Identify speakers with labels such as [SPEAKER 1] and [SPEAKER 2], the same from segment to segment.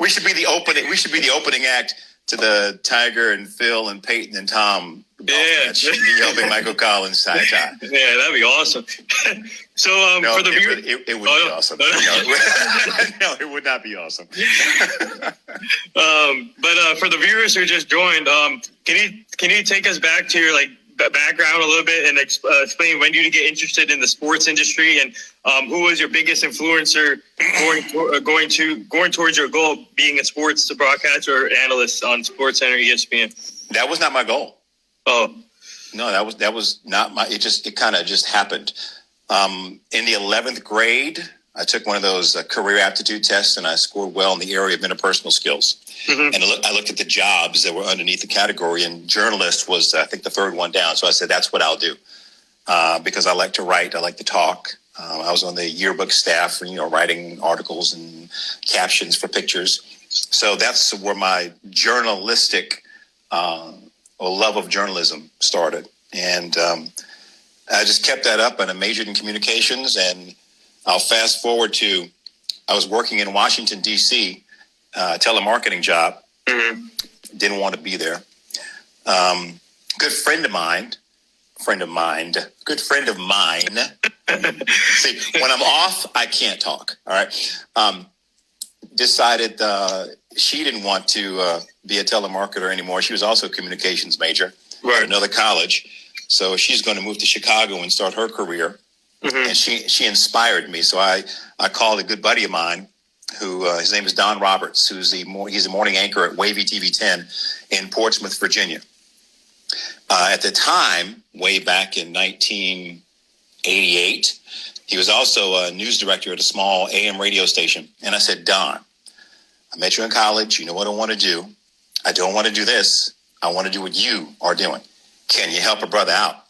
[SPEAKER 1] We should be the opening act to the Tiger and Phil and Peyton and Tom.
[SPEAKER 2] Yeah,
[SPEAKER 1] me helping Michael Collins tie.
[SPEAKER 2] Yeah, that'd be awesome. So,
[SPEAKER 1] no,
[SPEAKER 2] for the viewers,
[SPEAKER 1] it would be awesome. No, it would not be awesome.
[SPEAKER 2] But for the viewers who just joined, can you take us back to your background a little bit and explain when you get interested in the sports industry, and who was your biggest influencer going towards your goal of being a sports broadcaster or analyst on SportsCenter ESPN?
[SPEAKER 1] That was not my goal.
[SPEAKER 2] Oh
[SPEAKER 1] no, that was not my. It kind of just happened. In the 11th grade, I took one of those career aptitude tests, and I scored well in the area of interpersonal skills. Mm-hmm. And I looked at the jobs that were underneath the category, and journalist was, I think, the third one down. So I said, that's what I'll do, because I like to write, I like to talk. I was on the yearbook staff, writing articles and captions for pictures. So that's where my journalistic love of journalism started. And I just kept that up, and I majored in communications. And I'll fast forward to, I was working in Washington, D.C., telemarketing job. Mm-hmm. Didn't want to be there. Good friend of mine. See, when I'm off, I can't talk. All right. Decided she didn't want to be a telemarketer anymore. She was also a communications major at another college. So she's going to move to Chicago and start her career. Mm-hmm. And she inspired me. So I called a good buddy of mine, who his name is Don Roberts, he's a morning anchor at Wavy TV 10 in Portsmouth, Virginia. At the time, way back in 1988, he was also a news director at a small AM radio station. And I said, Don, I met you in college. You know what I want to do. I don't want to do this. I want to do what you are doing. Can you help a brother out?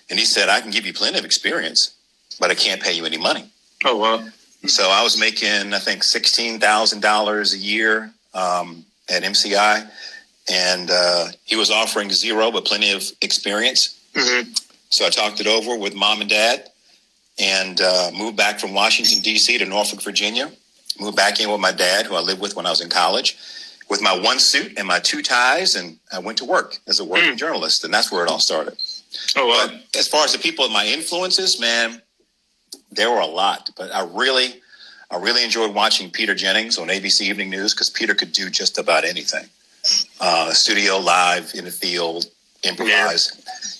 [SPEAKER 1] And he said, I can give you plenty of experience, but I can't pay you any money.
[SPEAKER 2] Oh, wow.
[SPEAKER 1] So I was making, I think, $16,000 a year at MCI. And he was offering zero, but plenty of experience. Mm-hmm. So I talked it over with mom and dad and moved back from Washington, D.C. to Norfolk, Virginia. Moved back in with my dad, who I lived with when I was in college, with my one suit and my two ties. And I went to work as a working journalist. And that's where it all started.
[SPEAKER 2] Oh, wow.
[SPEAKER 1] But as far as the people of my influences, man, there were a lot. But I really enjoyed watching Peter Jennings on ABC Evening News, because Peter could do just about anything. Studio, live, in the field, improvise.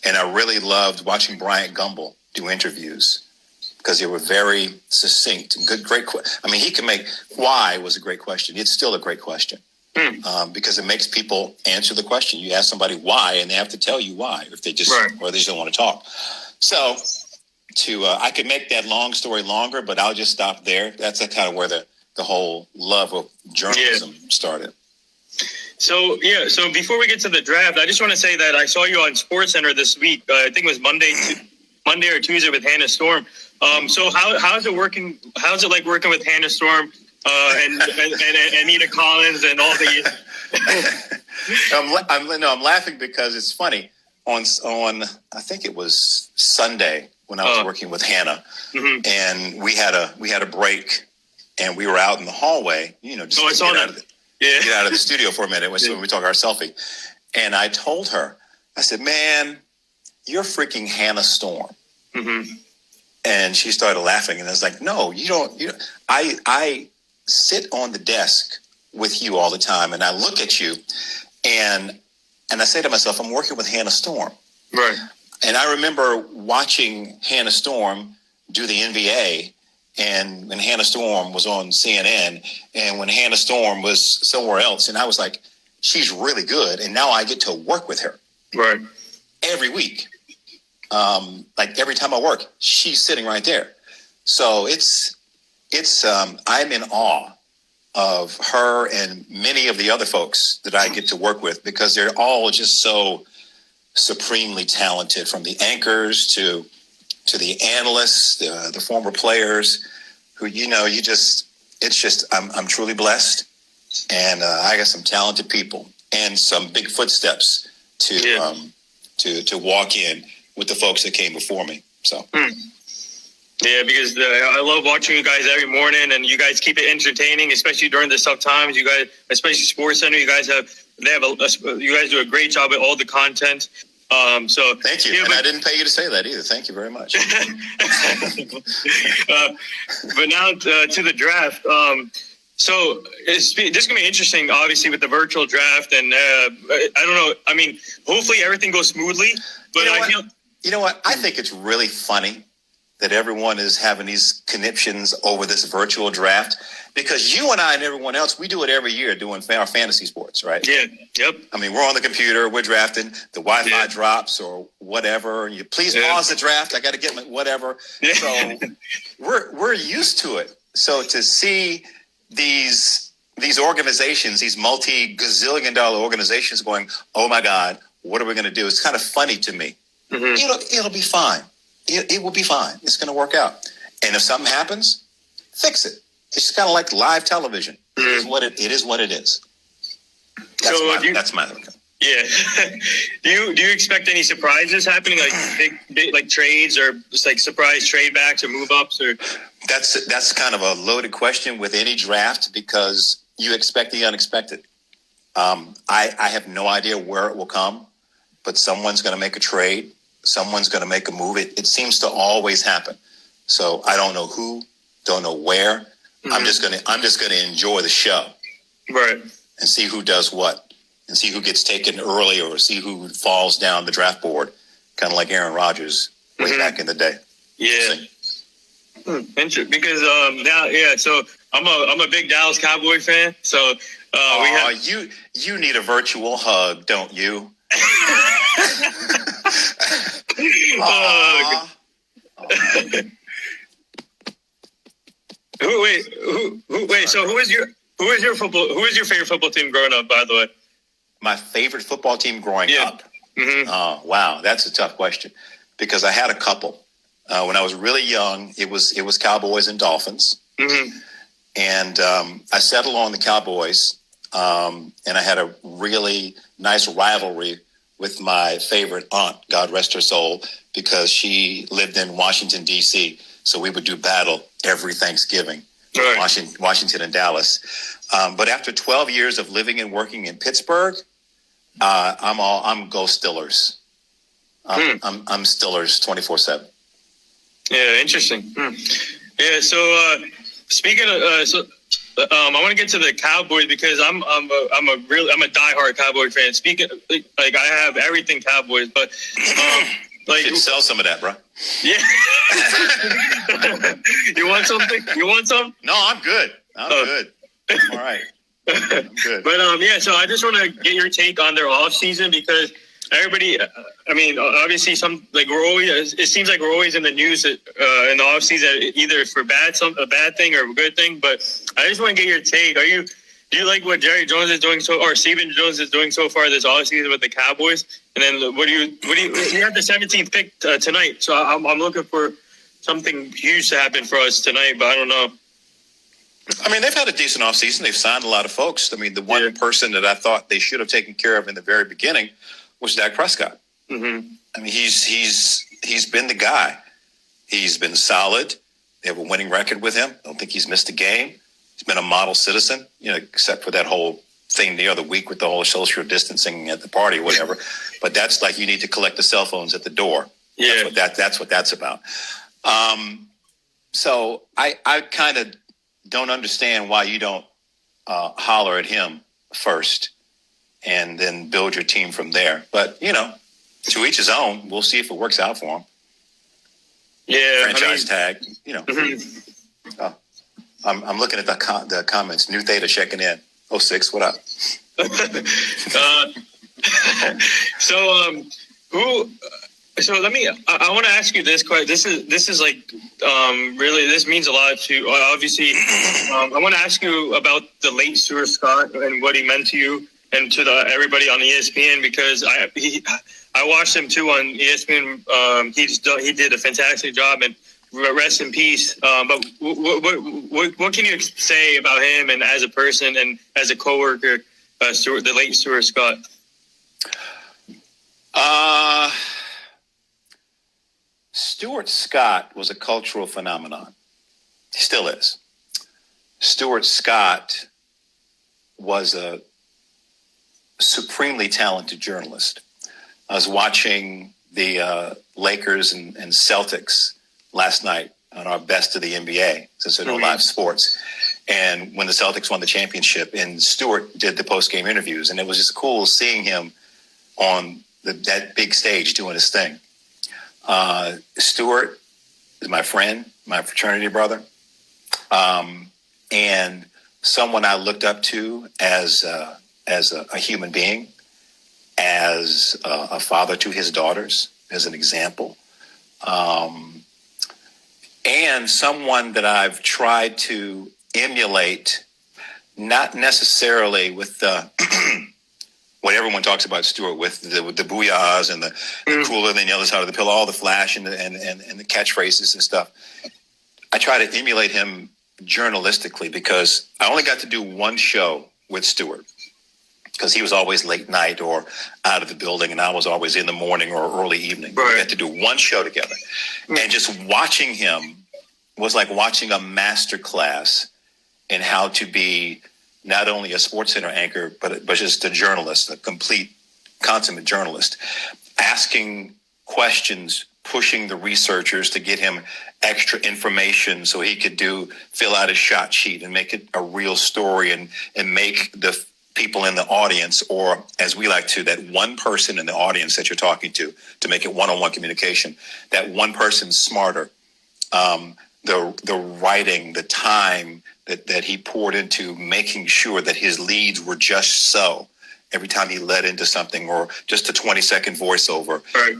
[SPEAKER 1] Yeah. And I really loved watching Bryant Gumbel do interviews, because they were very succinct and great. I mean, he can make, why was a great question. It's still a great question. Because it makes people answer the question. You ask somebody why, and they have to tell you why, if they just, or they just don't want to talk. So I could make that long story longer, but I'll just stop there. That's kind of where the whole love of journalism started.
[SPEAKER 2] So before we get to the draft, I just want to say that I saw you on SportsCenter this week. I think it was Monday or Tuesday with Hannah Storm. So how's it working? How's it like working with Hannah Storm and Anita Collins and all the?
[SPEAKER 1] I'm laughing because it's funny. On I think it was Sunday when I was working with Hannah, mm-hmm. and we had a break, and we were out in the hallway. Just get out of the studio for a minute when we took our selfie. And I told her, I said, man, you're freaking Hannah Storm. Mm-hmm. And she started laughing. And I was like, no, you don't. I sit on the desk with you all the time. And I look at you and I say to myself, I'm working with Hannah Storm.
[SPEAKER 2] Right.
[SPEAKER 1] And I remember watching Hannah Storm do the NBA, and when Hannah Storm was on CNN, and when Hannah Storm was somewhere else, and I was like, she's really good, and now I get to work with her.
[SPEAKER 2] Right.
[SPEAKER 1] Every week. Like every time I work, she's sitting right there. So it's I'm in awe of her and many of the other folks that I get to work with, because they're all just so supremely talented, from the anchors to the analysts, the former players, who, I'm truly blessed. And I got some talented people and some big footsteps to walk in with the folks that came before me. So.
[SPEAKER 2] Yeah, because I love watching you guys every morning, and you guys keep it entertaining, especially during the tough times. You guys, especially Sports Center, you guys do a great job with all the content. So
[SPEAKER 1] thank you, and I didn't pay you to say that either. Thank you very much.
[SPEAKER 2] But now to the draft. So this is gonna be interesting, obviously, with the virtual draft, and I don't know. I mean, hopefully everything goes smoothly. But
[SPEAKER 1] you know what? I think it's really funny that everyone is having these conniptions over this virtual draft, because you and I and everyone else, we do it every year doing our fantasy sports, right?
[SPEAKER 2] Yeah. Yep.
[SPEAKER 1] I mean, we're on the computer, we're drafting, the Wi-Fi drops or whatever. You please pause the draft. I got to get my whatever. Yeah. So we're used to it. So to see these organizations, these multi-gazillion-dollar organizations going, oh my God, what are we going to do? It's kind of funny to me. Mm-hmm. It'll be fine. It will be fine. It's going to work out. And if something happens, fix it. It's just kind of like live television. Mm-hmm. It is what it is. That's my opinion.
[SPEAKER 2] Yeah. Do you expect any surprises happening, like big like trades or just like surprise trade backs or move ups? Or
[SPEAKER 1] that's kind of a loaded question with any draft, because you expect the unexpected. I have no idea where it will come, but someone's going to make a trade. Someone's going to make a move. It seems to always happen. So I don't know who, don't know where. Mm-hmm. I'm just going to enjoy the show,
[SPEAKER 2] right,
[SPEAKER 1] and see who does what, and see who gets taken early, or see who falls down the draft board, kind of like Aaron Rodgers way back in the day.
[SPEAKER 2] Yeah, interesting. Because now, yeah. So I'm a big Dallas Cowboy fan. So
[SPEAKER 1] you need a virtual hug, don't you?
[SPEAKER 2] Wait. So who is your favorite football team growing up? By the way,
[SPEAKER 1] my favorite football team growing up. Mm-hmm. Oh wow, that's a tough question, because I had a couple. When I was really young, it was Cowboys and Dolphins, and I settled on the Cowboys. And I had a really nice rivalry with my favorite aunt, God rest her soul, because she lived in Washington, D.C. So we would do battle every Thanksgiving, right. Washington and Dallas. But after 12 years of living and working in Pittsburgh, I'm go Stillers. I'm Stillers 24/7.
[SPEAKER 2] Yeah, interesting. Yeah, so speaking of I want to get to the Cowboys, because I'm a diehard Cowboy fan. Speaking like I have everything Cowboys, but
[SPEAKER 1] like you should sell some of that, bro.
[SPEAKER 2] Yeah. You want something? You want some?
[SPEAKER 1] No, I'm good. I'm good. I'm all right. I'm good.
[SPEAKER 2] But yeah, so I just want to get your take on their off season, because everybody, I mean, obviously, it seems like we're always in the news in the offseason, either for a bad thing or a good thing. But I just want to get your take. Do you like what Jerry Jones is doing or Stephen Jones is doing so far this offseason with the Cowboys? And then you have the 17th pick tonight. So I'm looking for something huge to happen for us tonight, but I don't know.
[SPEAKER 1] I mean, they've had a decent offseason. They've signed a lot of folks. I mean, the one person that I thought they should have taken care of in the very beginning was Dak Prescott. Mm-hmm. I mean, he's been the guy. He's been solid. They have a winning record with him. I don't think he's missed a game. He's been a model citizen, except for that whole thing the other week with the whole social distancing at the party or whatever. But that's like, you need to collect the cell phones at the door. Yeah, that's what that's about. So I kind of don't understand why you don't holler at him first and then build your team from there. But, to each his own. We'll see if it works out for him.
[SPEAKER 2] Yeah.
[SPEAKER 1] Franchise tag, Mm-hmm. I'm looking at the comments. New Theta checking in. 06, what up?
[SPEAKER 2] So I want to ask you this question. This is like, really, this means a lot to, obviously, I want to ask you about the late Stuart Scott and what he meant to you and to everybody on ESPN, because I watched him too on ESPN. He did a fantastic job, and rest in peace. But what can you say about him and as a person and as a coworker, the late Stuart Scott?
[SPEAKER 1] Stuart Scott was a cultural phenomenon. He still is. Stuart Scott was a supremely talented journalist. I was watching the Lakers and Celtics last night on our Best of the NBA, since they're no live sports. And when the Celtics won the championship, and Stuart did the post-game interviews, and it was just cool seeing him on that big stage doing his thing. Stuart is my friend, my fraternity brother, and someone I looked up to as a human being, as a father to his daughters, as an example, and someone that I've tried to emulate, not necessarily with the what everyone talks about Stuart, with the booyahs and the cooler than the other side of the pillow, all the flash and the catchphrases and stuff. I try to emulate him journalistically, because I only got to do one show with Stuart, because he was always late night or out of the building, and I was always in the morning or early evening. Right. We got to do one show together. And just watching him was like watching a master class in how to be not only a SportsCenter anchor, but just a journalist, a complete, consummate journalist, asking questions, pushing the researchers to get him extra information so he could fill out his shot sheet and make it a real story, and make the people in the audience, or as we like to, that one person in the audience that you're talking to make it one-on-one communication, that one person smarter. The writing, the time that he poured into making sure that his leads were just so every time he led into something, or just a 20-second voiceover. Right.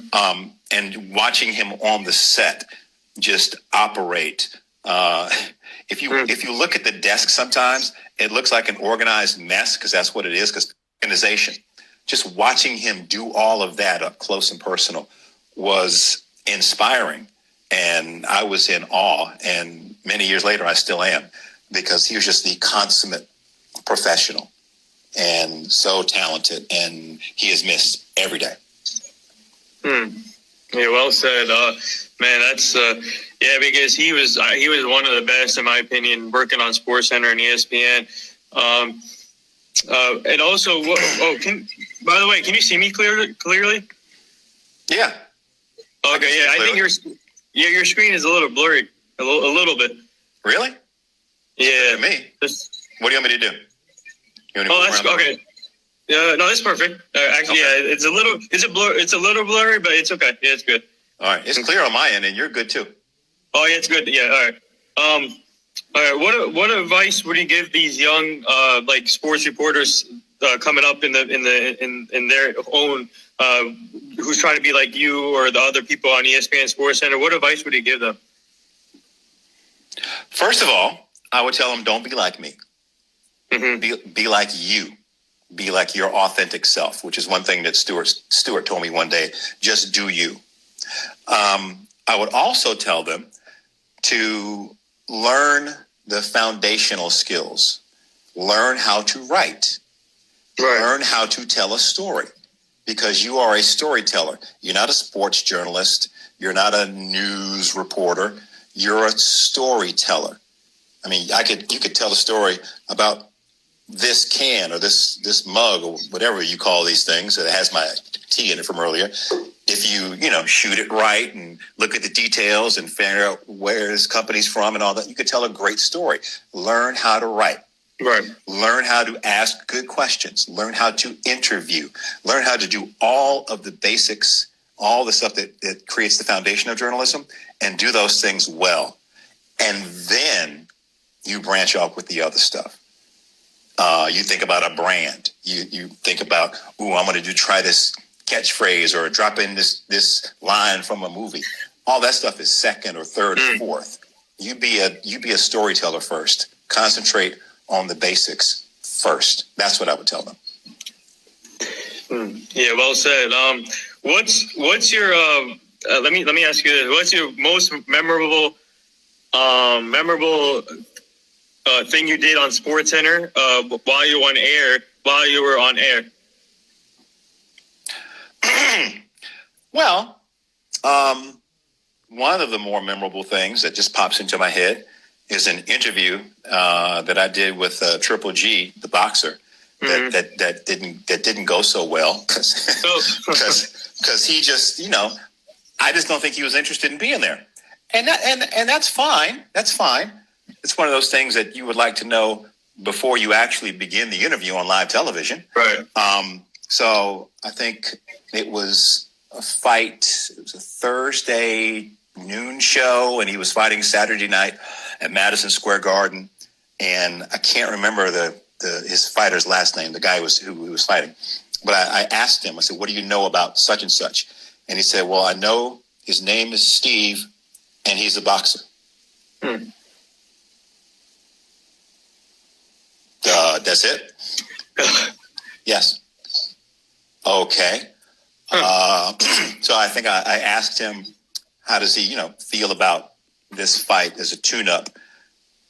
[SPEAKER 1] And watching him on the set just operate. If you look at the desk sometimes, it looks like an organized mess, because that's what it is, because organization. Just watching him do all of that up close and personal was inspiring. And I was in awe. And many years later, I still am, because he was just the consummate professional and so talented. And he is missed every day.
[SPEAKER 2] Yeah, well said. Man, that's because he was one of the best, in my opinion, working on SportsCenter and ESPN. And also, by the way, can you see me clearly?
[SPEAKER 1] Yeah.
[SPEAKER 2] Okay. Yeah, I think your screen is a little blurry, a little bit.
[SPEAKER 1] Really?
[SPEAKER 2] Yeah.
[SPEAKER 1] Me. What do you want me to do?
[SPEAKER 2] That's okay. No, that's perfect. Actually, okay. Yeah, it's a little blurry, but it's okay. Yeah, it's good.
[SPEAKER 1] All right, it's clear on my end, and you're good too.
[SPEAKER 2] Oh, yeah, it's good. Yeah, all right. All right. What advice would you give these young sports reporters coming up in their own who's trying to be like you or the other people on ESPN SportsCenter? What advice would you give them?
[SPEAKER 1] First of all, I would tell them, don't be like me. Mm-hmm. Be like you. Be like your authentic self, which is one thing that Stuart told me one day. Just do you. I would also tell them to learn the foundational skills. Learn how to write. Right. Learn how to tell a story, because you are a storyteller. You're not a sports journalist. You're not a news reporter. You're a storyteller. I mean, you could tell a story about this can or this mug or whatever you call these things that has my tea in it from earlier. If you shoot it right and look at the details and figure out where this company's from and all that, you could tell a great story. Learn how to write. Right. Learn how to ask good questions. Learn how to interview. Learn how to do all of the basics, all the stuff that creates the foundation of journalism, and do those things well. And then you branch off with the other stuff. You think about a brand. You think about, I'm going to try this catchphrase or drop in this line from a movie. All that stuff is second or third or fourth. You be a storyteller first. Concentrate on the basics first. That's what I would tell them.
[SPEAKER 2] Yeah, well said. What's your let me ask you this. What's your most memorable thing you did on SportsCenter while you were on air?
[SPEAKER 1] Well, one of the more memorable things that just pops into my head is an interview that I did with Triple G, the boxer, that didn't go so well because he just, I just don't think he was interested in being there, and that's fine. That's fine. It's one of those things that you would like to know before you actually begin the interview on live television.
[SPEAKER 2] Right.
[SPEAKER 1] So I think it was a fight. It was a Thursday noon show, and he was fighting Saturday night at Madison Square Garden. And I can't remember his fighter's last name, the guy who was fighting. But I asked him, I said, what do you know about such and such? And he said, well, I know his name is Steve, and he's a boxer. That's it? Yes. Okay. So I think I asked him, how does he, feel about this fight as a tune-up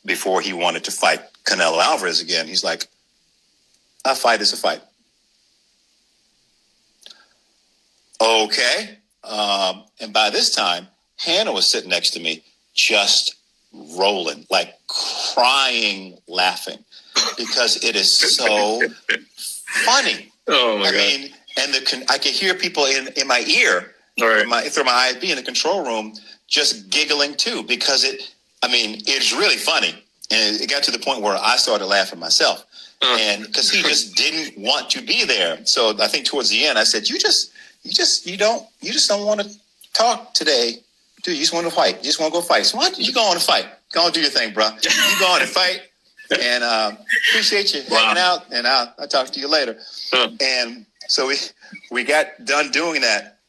[SPEAKER 1] before he wanted to fight Canelo Alvarez again? He's like, a fight is a fight. Okay. And by this time, Hannah was sitting next to me, just rolling, like crying, laughing, because it is so funny.
[SPEAKER 2] Oh my God.
[SPEAKER 1] mean, and I could hear people in my ear,
[SPEAKER 2] Right.
[SPEAKER 1] through my ISB in the control room, just giggling too, because it's really funny. And it got to the point where I started laughing myself. And because he just didn't want to be there. So I think towards the end, I said, you just don't want to talk today. Dude, you just want to fight. You just want to go fight. So why don't you go on and fight? Go on, do your thing, bro. You go on and fight. And appreciate you hanging out. And I'll talk to you later. And so we got done doing that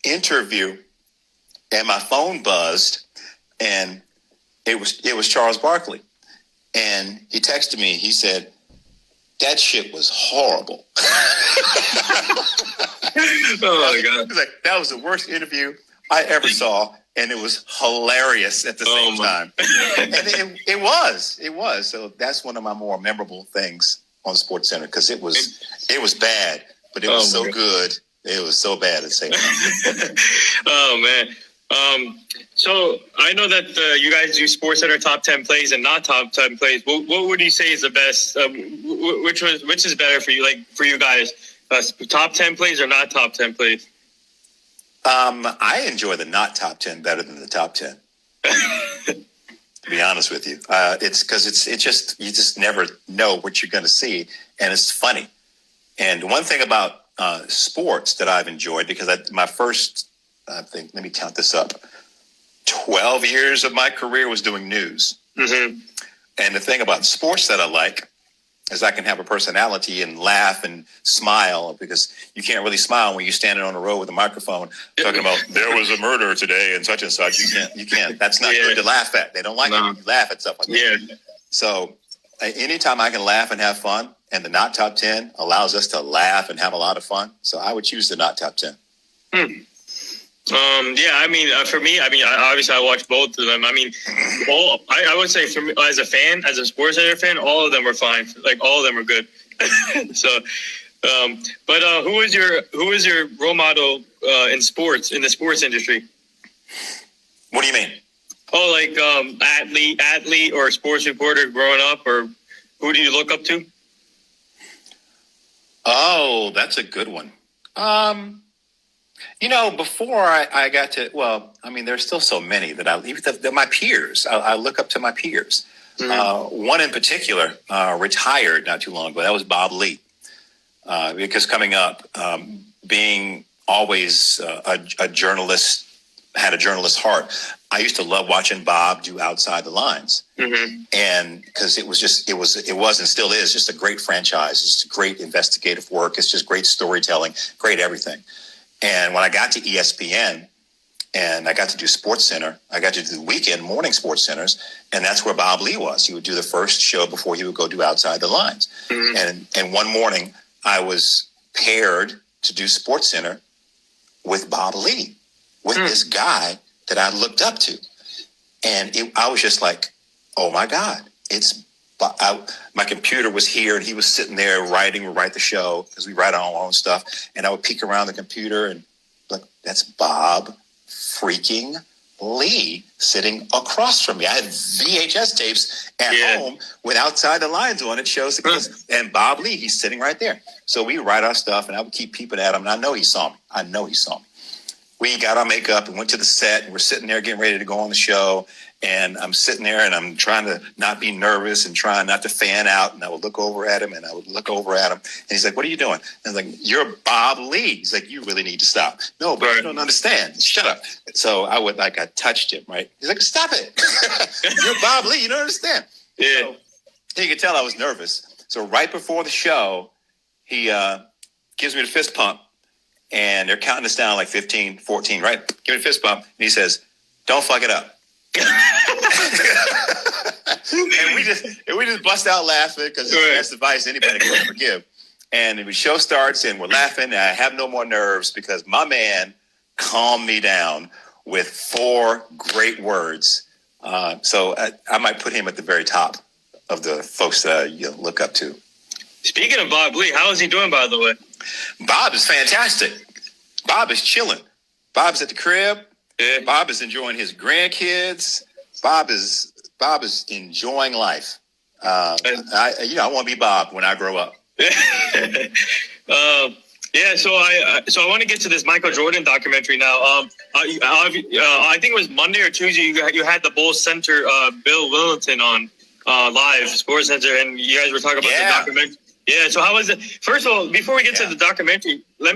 [SPEAKER 1] interview, and my phone buzzed, and it was Charles Barkley. And he texted me. He said, that shit was horrible.
[SPEAKER 2] Oh my God.
[SPEAKER 1] That was the worst interview I ever saw, and it was hilarious at the same time. And it was. So that's one of my more memorable things on SportsCenter, because it was bad, but it was so good. It was so bad at the same time.
[SPEAKER 2] Oh man. So I know that you guys do SportsCenter top 10 plays and not top 10 plays. What would you say is the best? Which is better for you? Like for you guys, top 10 plays or not top 10 plays?
[SPEAKER 1] I enjoy the not top 10 better than the top 10. To be honest with you, it's because you just never know what you're going to see, and it's funny. And one thing about sports that I've enjoyed, because my first, let me count this up, 12 years of my career was doing news.
[SPEAKER 2] Mm-hmm.
[SPEAKER 1] And the thing about sports that I like is I can have a personality and laugh and smile, because you can't really smile when you're standing on the road with a microphone talking about there was a murder today and such. You can't. That's not good to laugh at. They don't like it when you laugh at stuff like that. So anytime I can laugh and have fun, and the not top 10 allows us to laugh and have a lot of fun, so I would choose the not top 10.
[SPEAKER 2] For me, obviously I watch both of them. I would say for me, as a fan, as a SportsCenter fan, all of them were fine. Like all of them were good. So, who is your role model in sports, in the sports industry?
[SPEAKER 1] What do you mean?
[SPEAKER 2] Oh, like athlete or sports reporter growing up, or who do you look up to?
[SPEAKER 1] Oh, that's a good one. Before I got to, there's still so many that my peers, I look up to my peers. Mm-hmm. One in particular retired not too long ago. That was Bob Lee. Because coming up, being always a journalist, had a journalist's heart, I used to love watching Bob do Outside the Lines. Mm-hmm. And because it was and still is just a great franchise. It's just great investigative work. It's just great storytelling, great everything. And when I got to ESPN and I got to do SportsCenter, I got to do the weekend morning SportsCenters, and that's where Bob Lee was. He would do the first show before he would go do Outside the Lines. Mm-hmm. And one morning I was paired to do SportsCenter with Bob Lee, with this guy that I looked up to. And I was just like, oh my God, my computer was here and he was sitting there write the show, because we write our own stuff. And I would peek around the computer and look, that's Bob freaking Lee sitting across from me. I had VHS tapes at home with Outside the Lines on it, shows and Bob Lee, he's sitting right there. So we write our stuff, and I would keep peeping at him, and I know he saw me. We got our makeup and went to the set, and we're sitting there getting ready to go on the show. And I'm sitting there, and I'm trying to not be nervous and trying not to fan out. And I would look over at him, and And he's like, "What are you doing?" And I was like, "You're Bob Lee." He's like, "You really need to stop." "No, but you don't understand. Shut up." So I touched him, right? He's like, "Stop it. You're Bob Lee. You don't understand."
[SPEAKER 2] Yeah.
[SPEAKER 1] So he could tell I was nervous. So right before the show, he gives me the fist pump, and they're counting us down like 15, 14, right? Give me the fist pump. And he says, "Don't fuck it up." and we just bust out laughing because it's the best advice anybody can ever give. And the show starts, and we're laughing, and I have no more nerves because my man calmed me down with 4 great words. So I might put him at the very top of the folks that you look up to.
[SPEAKER 2] Speaking of Bob Lee, how is he doing, by the way?
[SPEAKER 1] Bob is fantastic. Bob is chilling. Bob's at the crib. Yeah. Bob is enjoying his grandkids. Bob is enjoying life. I want to be Bob when I grow up.
[SPEAKER 2] So I want to get to this Michael Jordan documentary now. I think it was Monday or Tuesday. You had the Bulls center Bill Willington on live Sports Center, and you guys were talking about the documentary. Yeah. So how was it? First of all, before we get to the documentary, I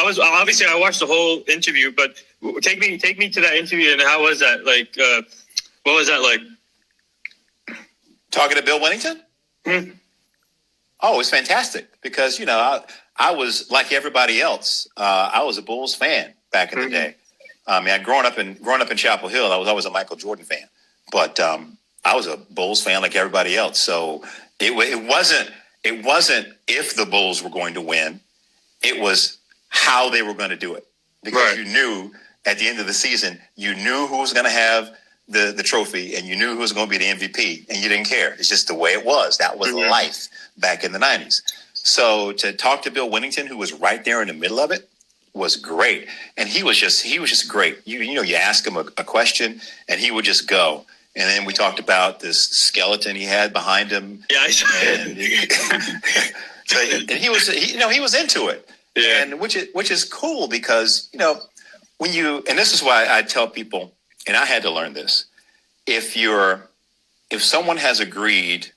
[SPEAKER 2] watched the whole interview, but take me to that interview, and how was that? Like, what was that like?
[SPEAKER 1] Talking to Bill Willington?
[SPEAKER 2] Hmm.
[SPEAKER 1] Oh, it was fantastic because I was like everybody else. I was a Bulls fan back in the day. I mean, growing up in Chapel Hill, I was always a Michael Jordan fan, but I was a Bulls fan like everybody else. So it wasn't if the Bulls were going to win. It was how they were going to do it. Because you knew at the end of the season, you knew who was going to have the trophy, and you knew who was going to be the MVP, and you didn't care. It's just the way it was. That was life back in the 90s. So to talk to Bill Willington, who was right there in the middle of it, was great. And he was just great. You ask him a question, and he would just go. And then we talked about this skeleton he had behind him. Yeah, I saw it. And he was into it. Yeah. And which is cool because, and this is why I tell people, and I had to learn this, if someone has agreed,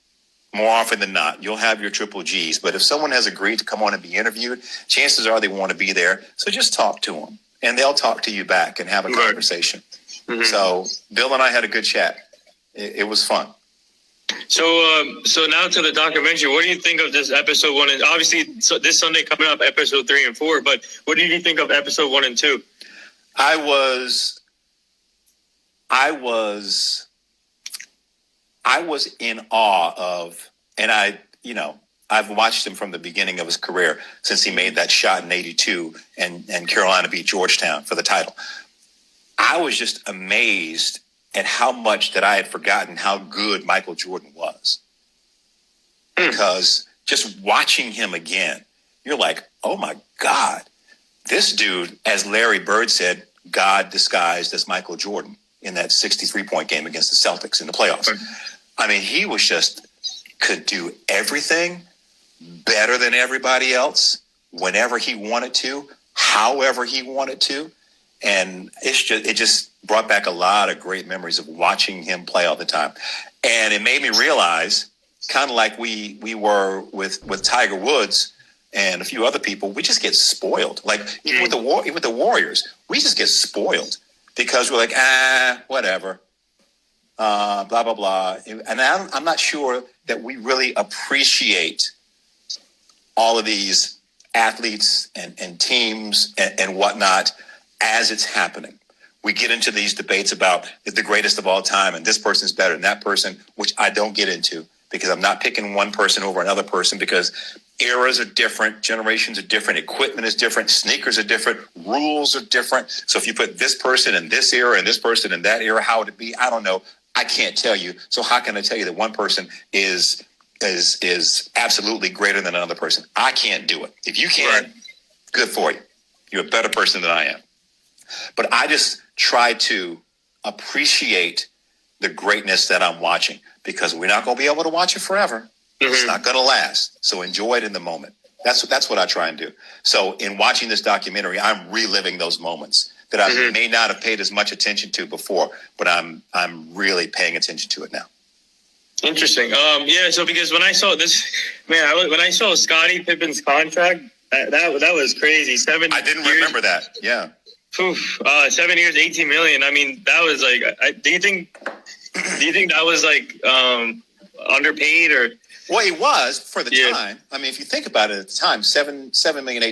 [SPEAKER 1] more often than not, you'll have your triple G's, but if someone has agreed to come on and be interviewed, chances are they want to be there. So just talk to them, and they'll talk to you back and have a conversation. Mm-hmm. So Bill and I had a good chat. It was fun.
[SPEAKER 2] So now to the documentary. What do you think of this episode 1? And obviously, this Sunday coming up, episode 3 and 4. But what did you think of episode 1 and 2?
[SPEAKER 1] I was in awe of, and I've watched him from the beginning of his career since he made that shot in '82 and Carolina beat Georgetown for the title. I was just amazed at how much that I had forgotten how good Michael Jordan was. Because just watching him again, you're like, oh my God, this dude, as Larry Bird said, God disguised as Michael Jordan in that 63-point game against the Celtics in the playoffs. I mean, he could do everything better than everybody else, whenever he wanted to, however he wanted to. And it just brought back a lot of great memories of watching him play all the time. And it made me realize, kind of like we were with Tiger Woods and a few other people, we just get spoiled. Like even with the Warriors, we just get spoiled because we're like, whatever, blah, blah, blah. And I'm not sure that we really appreciate all of these athletes and teams and whatnot as it's happening. We get into these debates about the greatest of all time and this person's better than that person, which I don't get into because I'm not picking one person over another person because eras are different, generations are different, equipment is different, sneakers are different, rules are different. So if you put this person in this era and this person in that era, how would it be? I don't know. I can't tell you. So how can I tell you that one person is absolutely greater than another person? I can't do it. If you can, good for you. You're a better person than I am. But I just try to appreciate the greatness that I'm watching, because we're not going to be able to watch it forever. It's not going to last. So enjoy it in the moment. That's what I try and do. So in watching this documentary, I'm reliving those moments that I may not have paid as much attention to before, but I'm really paying attention to it now.
[SPEAKER 2] Interesting. Yeah. So because when I saw this, man, when I saw Scottie Pippen's contract, that was crazy.
[SPEAKER 1] I didn't remember that. Yeah.
[SPEAKER 2] 7 years, 18 million. I mean, that was like. Do you think that was like underpaid or?
[SPEAKER 1] Well, it was for the time. I mean, if you think about it at the time, 7 million 7 and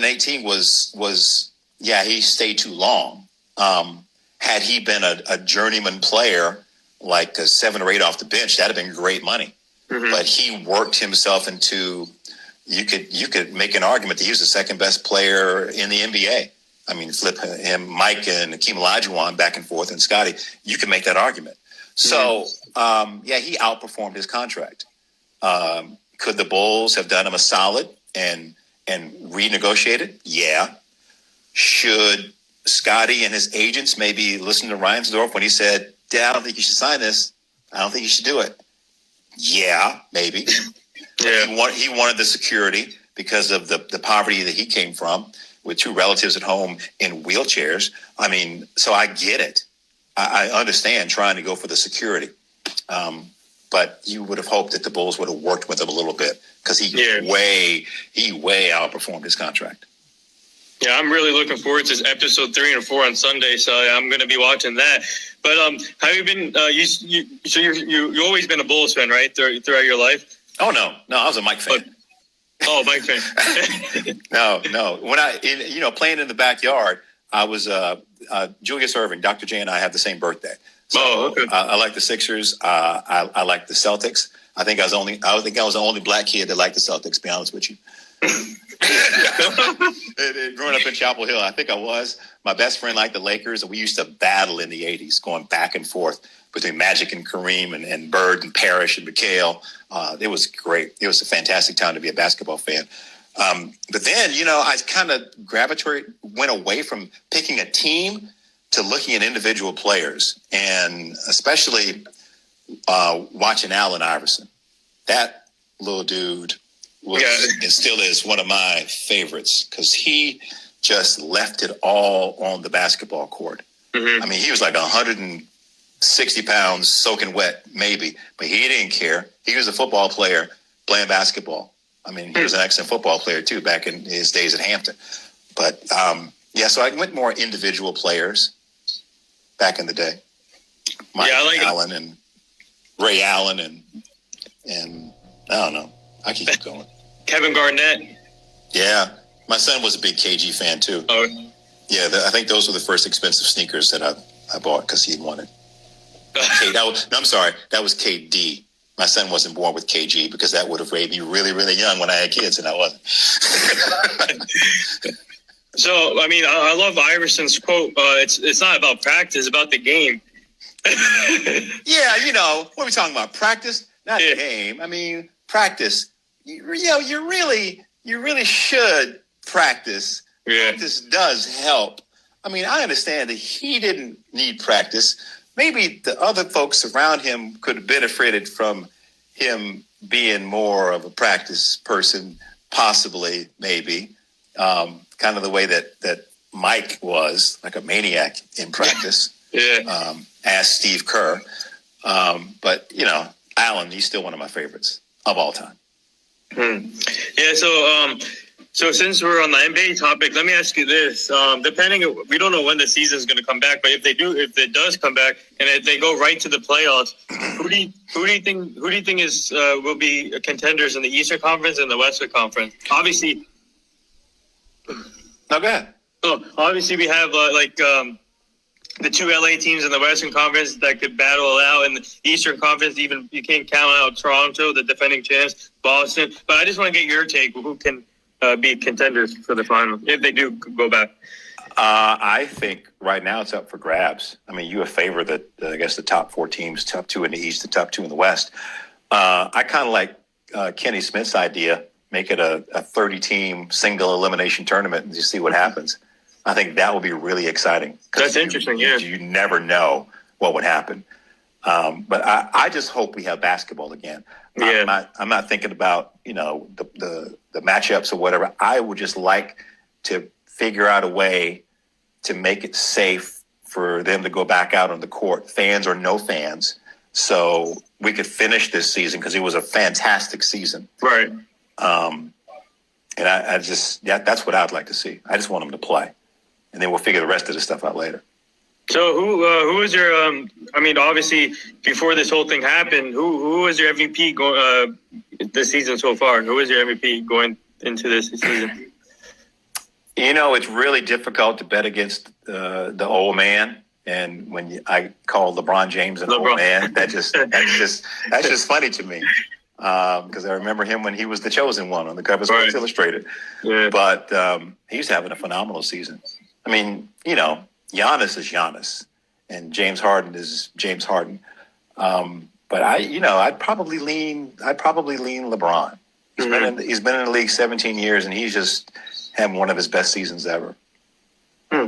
[SPEAKER 1] 18 was he stayed too long. Had he been a journeyman player, like a 7 or 8 off the bench, that'd have been great money. But he worked himself into. You could make an argument that he was the second best player in the NBA. I mean, flip him, Mike and Hakeem Olajuwon back and forth, and Scottie. You can make that argument. So, he outperformed his contract. Could the Bulls have done him a solid and renegotiated? Yeah. Should Scottie and his agents maybe listen to Reinsdorf when he said, "Dad, I don't think you should sign this. I don't think you should do it"? Yeah, maybe. Yeah. He wanted the security because of the poverty that he came from, with 2 relatives at home in wheelchairs. I mean, so I get it. I understand trying to go for the security. But you would have hoped that the Bulls would have worked with him a little bit, because he way outperformed his contract.
[SPEAKER 2] Yeah, I'm really looking forward to episode 3 and 4 on Sunday, so I'm going to be watching that. But have you been? You've always been a Bulls fan, right? Throughout your life.
[SPEAKER 1] Oh no, I was a Mike fan.
[SPEAKER 2] Mike fan.
[SPEAKER 1] No. When playing in the backyard, I was Julius Erving. Dr. J and I have the same birthday. So
[SPEAKER 2] okay.
[SPEAKER 1] I like the Sixers. I like the Celtics. I think I was the only black kid that liked the Celtics, to be honest with you. Growing up in Chapel Hill, I think I was. My best friend liked the Lakers, and we used to battle in the 80s, going back and forth between Magic and Kareem and Bird and Parrish and McHale. It was great. It was a fantastic time to be a basketball fan. But then, I kind of went away from picking a team to looking at individual players, and especially watching Allen Iverson. That little dude was and still is one of my favorites, because he just left it all on the basketball court. I mean, he was like 160 pounds soaking wet, maybe, but he didn't care. He was a football player playing basketball. I mean, he was an excellent football player too back in his days at Hampton. But so I went more individual players back in the day. Mike Allen and Ray Allen and I don't know. I can keep going.
[SPEAKER 2] Kevin Garnett.
[SPEAKER 1] Yeah, my son was a big KG fan too.
[SPEAKER 2] Oh,
[SPEAKER 1] yeah. I think those were the first expensive sneakers that I bought because he wanted. I'm sorry, that was KD. My son wasn't born with KG, because that would have made me really, really young when I had kids, and I wasn't.
[SPEAKER 2] So, I mean, I love Iverson's quote. It's not about practice, it's about the game.
[SPEAKER 1] Yeah, what are we talking about? Practice, not the game. I mean, practice. You really should practice. Yeah. Practice does help. I mean, I understand that he didn't need practice. Maybe the other folks around him could have benefited from him being more of a practice person, possibly, maybe. Kind of the way that Mike was, like a maniac in practice. As Steve Kerr. But, Allen, he's still one of my favorites of all time.
[SPEAKER 2] Yeah, so since we're on the NBA topic, let me ask you this. We don't know when the season's going to come back, but if it does come back, and if they go right to the playoffs, who do you think will be contenders in the Eastern Conference and the Western Conference? Obviously.
[SPEAKER 1] No, go ahead.
[SPEAKER 2] So obviously we have the 2 LA teams in the Western Conference that could battle it out. In the Eastern Conference, even you can't count out Toronto, the defending champs, Boston. But I just want to get your take. Who can be contenders for the final if they do go back?
[SPEAKER 1] I think right now it's up for grabs. I mean, you have favor that I guess the top 4 teams, top 2 in the East, the top 2 in the West. I kind of like Kenny Smith's idea. Make it a 30-team single elimination tournament and just see what happens. I think that would be really exciting.
[SPEAKER 2] That's interesting. Yeah,
[SPEAKER 1] you never know what would happen. But I just hope we have basketball again.
[SPEAKER 2] Yeah.
[SPEAKER 1] I'm not thinking about the matchups or whatever. I would just like to figure out a way to make it safe for them to go back out on the court, fans or no fans, so we could finish this season because it was a fantastic season.
[SPEAKER 2] Right.
[SPEAKER 1] And I just, that's what I'd like to see. I just want them to play, and then we'll figure the rest of the stuff out later.
[SPEAKER 2] So who was your? I mean, obviously, before this whole thing happened, who was your MVP this season so far? Who was your MVP going into this season?
[SPEAKER 1] It's really difficult to bet against the old man. And when I call LeBron James an old man, that's just funny to me. Because I remember him when he was the chosen one on the cover of Sports Illustrated. Yeah. But he's having a phenomenal season. I mean, Giannis is Giannis, and James Harden is James Harden. But I'd probably lean LeBron. He's been in the league 17 years, and he's just having one of his best seasons ever. Who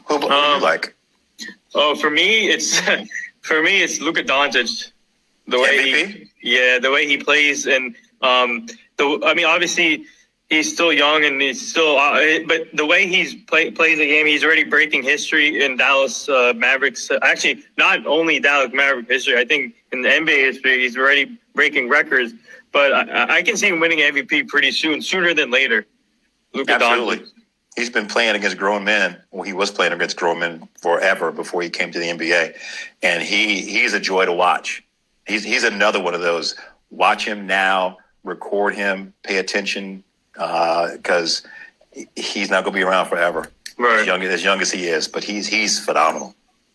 [SPEAKER 1] do you like?
[SPEAKER 2] Oh, for me, it's Luka Doncic. The way he plays, and obviously he's still young and he's still, but the way he's plays the game, he's already breaking history in Dallas Mavericks. Actually, not only Dallas Mavericks history, I think in the NBA history, he's already breaking records. But I can see him winning MVP pretty soon, sooner than later. Luka
[SPEAKER 1] Absolutely.
[SPEAKER 2] Doncic.
[SPEAKER 1] He's been playing against grown men. Well, he was playing against grown men forever before he came to the NBA. And he's a joy to watch. He's another one of those. Watch him now, record him, pay attention, because he's not going to be around forever.
[SPEAKER 2] Right.
[SPEAKER 1] As young as he is, but he's phenomenal.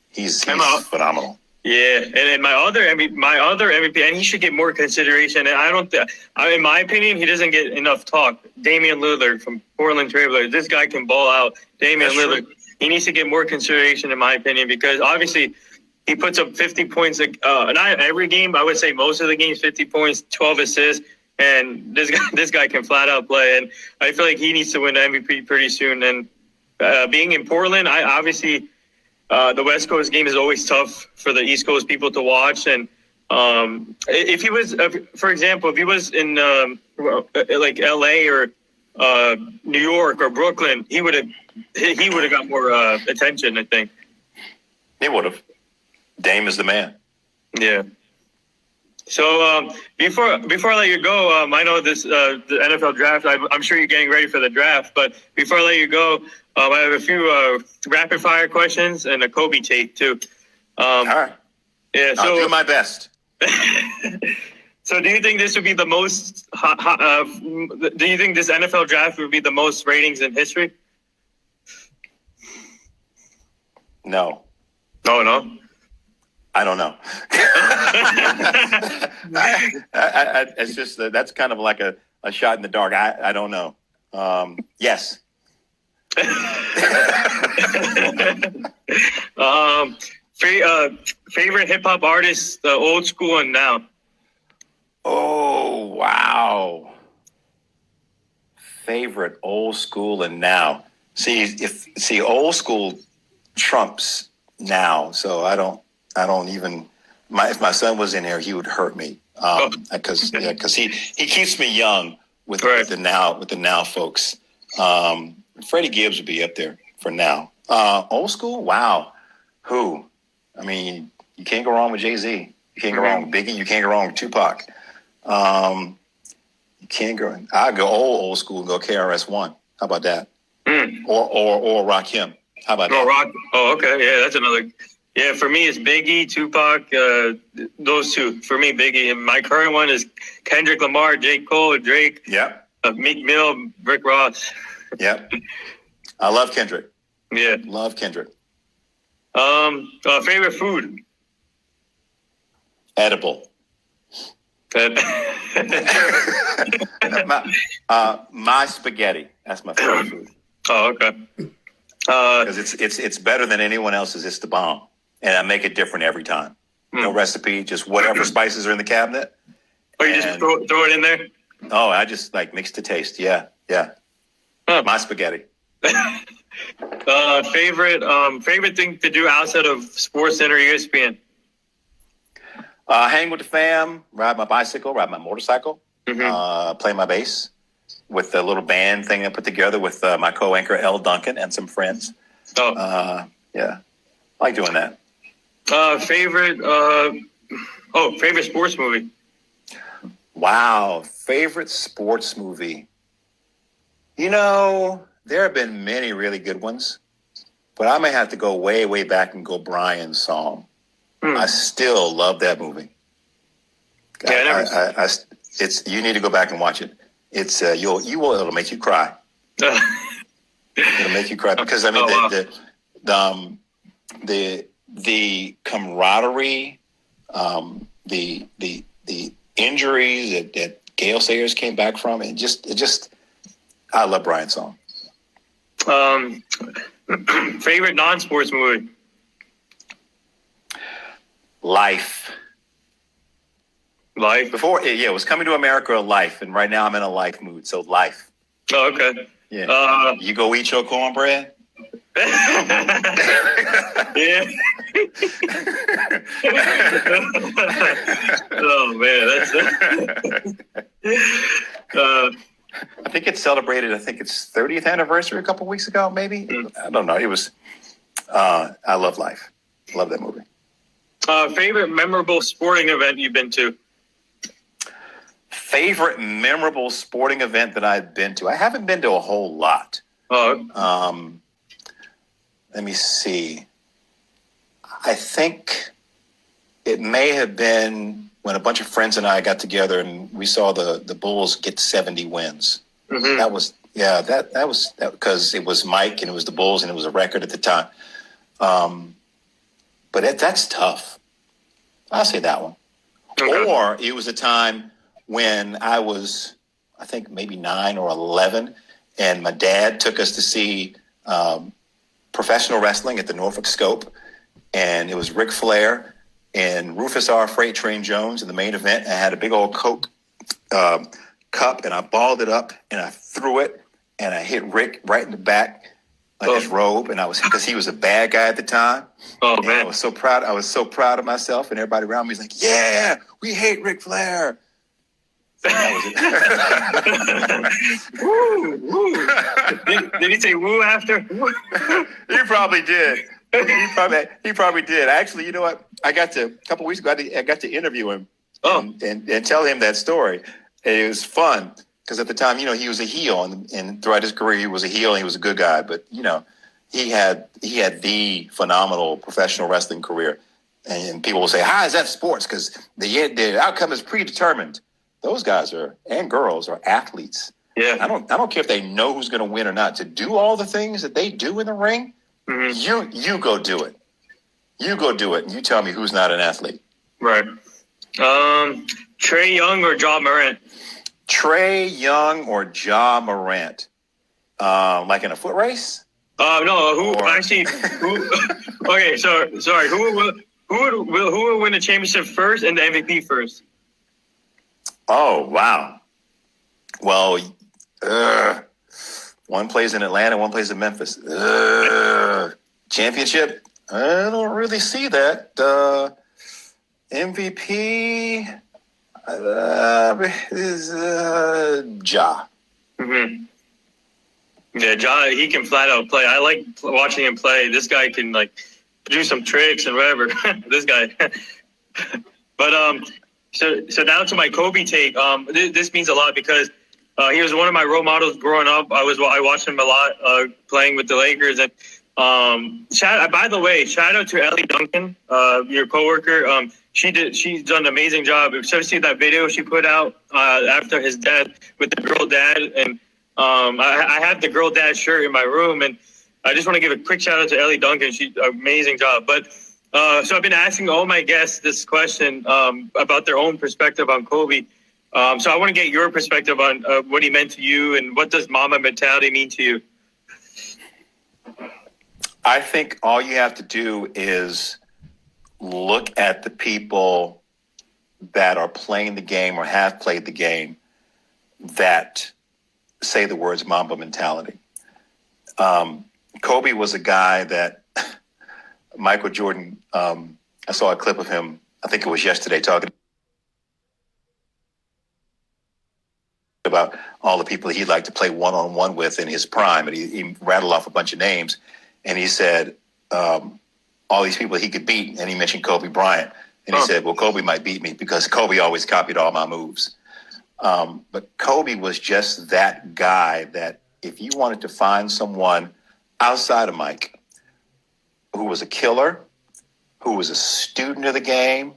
[SPEAKER 1] He's phenomenal.
[SPEAKER 2] Yeah, and my other MVP, and he should get more consideration. And in my opinion, he doesn't get enough talk. Damian Lillard from Portland Trailblazers. This guy can ball out. Damian Lillard. True. He needs to get more consideration, in my opinion, because obviously he puts up 50 points. Not every game, I would say most of the games, 50 points, 12 assists. And this guy can flat out play. And I feel like he needs to win the MVP pretty soon. And being in Portland, the West Coast game is always tough for the East Coast people to watch. And if he was, for example, if he was in like LA or New York or Brooklyn, he would have got more attention, I think.
[SPEAKER 1] He would have. Dame is the man.
[SPEAKER 2] Yeah. So before I let you go, I know this the NFL draft. I'm sure you're getting ready for the draft, but before I let you go, I have a few rapid fire questions and a Kobe take too.
[SPEAKER 1] All right.
[SPEAKER 2] Yeah. So
[SPEAKER 1] I'll do my best.
[SPEAKER 2] So do you think this would be the most? Do you think this NFL draft would be the most ratings in history?
[SPEAKER 1] No.
[SPEAKER 2] Oh no.
[SPEAKER 1] I don't know. It's just that's kind of like a shot in the dark. I don't know. Yes.
[SPEAKER 2] Favorite hip hop artists, old school and now.
[SPEAKER 1] Oh wow. Favorite old school and now. See, old school trumps now. So I don't even. If my son was in here, he would hurt me because he keeps me young with the now folks. Freddie Gibbs would be up there for now. Old school, wow. Who? I mean, you can't go wrong with Jay-Z. You can't go wrong with Biggie. You can't go wrong with Tupac. You can't go. I'll go old school and go KRS-One. How about that? Or Rakim. How about that?
[SPEAKER 2] Oh, okay. Yeah, that's another. Yeah, for me, it's Biggie, Tupac, those two. For me, Biggie. And my current one is Kendrick Lamar, J. Cole, Drake.
[SPEAKER 1] Yep.
[SPEAKER 2] Meek Mill, Rick Ross.
[SPEAKER 1] Yep. I love Kendrick.
[SPEAKER 2] Yeah.
[SPEAKER 1] Love Kendrick.
[SPEAKER 2] Favorite food?
[SPEAKER 1] Edible. My spaghetti. That's my favorite food.
[SPEAKER 2] Oh, okay.
[SPEAKER 1] Because it's better than anyone else's. It's the bomb. And I make it different every time. No recipe, just whatever spices are in the cabinet.
[SPEAKER 2] Oh, you just throw it in there?
[SPEAKER 1] Oh, I just mix the taste. Yeah.
[SPEAKER 2] Huh.
[SPEAKER 1] My spaghetti.
[SPEAKER 2] Favorite thing to do outside of Sports Center, ESPN?
[SPEAKER 1] Hang with the fam, ride my bicycle, ride my motorcycle, play my bass with the little band thing I put together with my co-anchor, L. Duncan, and some friends. Yeah, I like doing that.
[SPEAKER 2] Favorite sports movie?
[SPEAKER 1] Wow, favorite sports movie. There have been many really good ones, but I may have to go way, way back and go Brian's Song. I still love that movie.
[SPEAKER 2] Yeah,
[SPEAKER 1] you need to go back and watch it. It's it'll make you cry. It'll make you cry because the camaraderie, the injuries that Gale Sayers came back from, and I love Brian's Song.
[SPEAKER 2] Favorite non-sports movie?
[SPEAKER 1] Life. Before, it was Coming to America or Life, and right now I'm in a life mood, so Life.
[SPEAKER 2] Oh, okay.
[SPEAKER 1] Yeah. You go eat your cornbread?
[SPEAKER 2] Yeah. Oh man,
[SPEAKER 1] I think it celebrated. I think its 30th anniversary a couple weeks ago, maybe. I don't know. It was. I love Life. Love that movie.
[SPEAKER 2] Favorite memorable sporting event you've been to?
[SPEAKER 1] Favorite memorable sporting event that I've been to? I haven't been to a whole lot.
[SPEAKER 2] Oh.
[SPEAKER 1] Let me see. I think it may have been when a bunch of friends and I got together and we saw the Bulls get 70 wins.
[SPEAKER 2] Mm-hmm.
[SPEAKER 1] That was because it was Mike and it was the Bulls and it was a record at the time. But that's tough. I'll say that one. Okay. Or it was a time when I was, I think maybe 9 or 11, and my dad took us to see professional wrestling at the Norfolk Scope, and it was Ric Flair and Rufus R. Freight Train Jones in the main event. I had a big old Coke cup, and I balled it up, and I threw it, and I hit Rick right in the back, his robe, and because he was a bad guy at the time.
[SPEAKER 2] Oh,
[SPEAKER 1] and
[SPEAKER 2] man.
[SPEAKER 1] I was so proud of myself, and everybody around me was like, yeah, we hate Ric Flair. So that was it.
[SPEAKER 2] Woo, woo. Did he say woo after?
[SPEAKER 1] He probably did. He probably did. Actually, you know what? A couple weeks ago, I got to interview him and tell him that story. And it was fun because at the time, he was a heel, and throughout his career, he was a heel and he was a good guy. But he had the phenomenal professional wrestling career. And people will say, "How is that sports?" Because the outcome is predetermined. Those guys and girls are athletes.
[SPEAKER 2] Yeah.
[SPEAKER 1] I don't care if they know who's going to win or not. To do all the things that they do in the ring, you go do it. You go do it, and you tell me who's not an athlete.
[SPEAKER 2] Right. Trae Young or Ja Morant?
[SPEAKER 1] Trae Young or Ja Morant? Like in a foot race?
[SPEAKER 2] No. Okay, so sorry. Who would win the championship first and the MVP first?
[SPEAKER 1] Oh, wow. Well, one plays in Atlanta, one plays in Memphis. Championship? I don't really see that. MVP is Ja.
[SPEAKER 2] Mm-hmm. Yeah, Ja, he can flat out play. I like watching him play. This guy can do some tricks and whatever. This guy. But So now to my Kobe take. This means a lot because he was one of my role models growing up. I watched him a lot playing with the Lakers. And by the way, shout out to Ellie Duncan, your coworker. She's done an amazing job. If you see that video she put out after his death with the girl dad, and I have the girl dad shirt in my room, and I just want to give a quick shout out to Ellie Duncan. She's an amazing job, but. So I've been asking all my guests this question about their own perspective on Kobe. So I want to get your perspective on what he meant to you and what does Mamba mentality mean to you?
[SPEAKER 1] I think all you have to do is look at the people that are playing the game or have played the game that say the words Mamba mentality. Kobe was a guy that Michael Jordan, I saw a clip of him, I think it was yesterday, talking about all the people he'd like to play one-on-one with in his prime. And he rattled off a bunch of names. And he said all these people he could beat. And he mentioned Kobe Bryant. And he said, well, Kobe might beat me because Kobe always copied all my moves. But Kobe was just that guy that if you wanted to find someone outside of Mike who was a killer, who was a student of the game,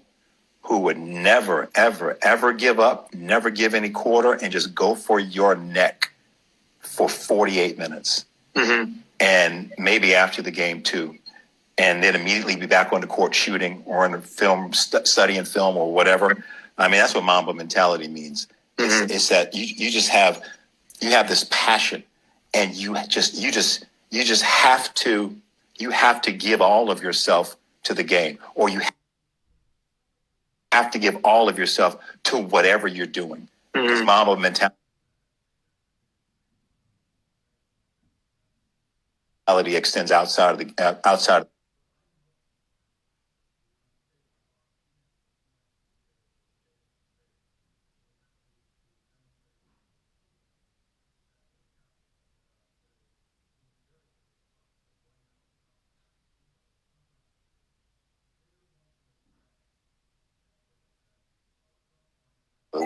[SPEAKER 1] who would never, ever, ever give up, never give any quarter, and just go for your neck for 48 minutes. Mm-hmm. And maybe after the game, too. And then immediately be back on the court shooting or in the film, studying film or whatever. I mean, that's what Mamba mentality means. Mm-hmm. It's that you just have this passion, and you just have to give all of yourself to the game, or you have to give all of yourself to whatever you're doing. Because Mamba mentality extends outside of the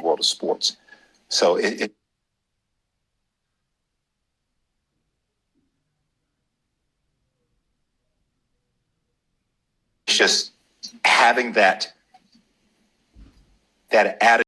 [SPEAKER 1] world of sports. So it's just having that attitude.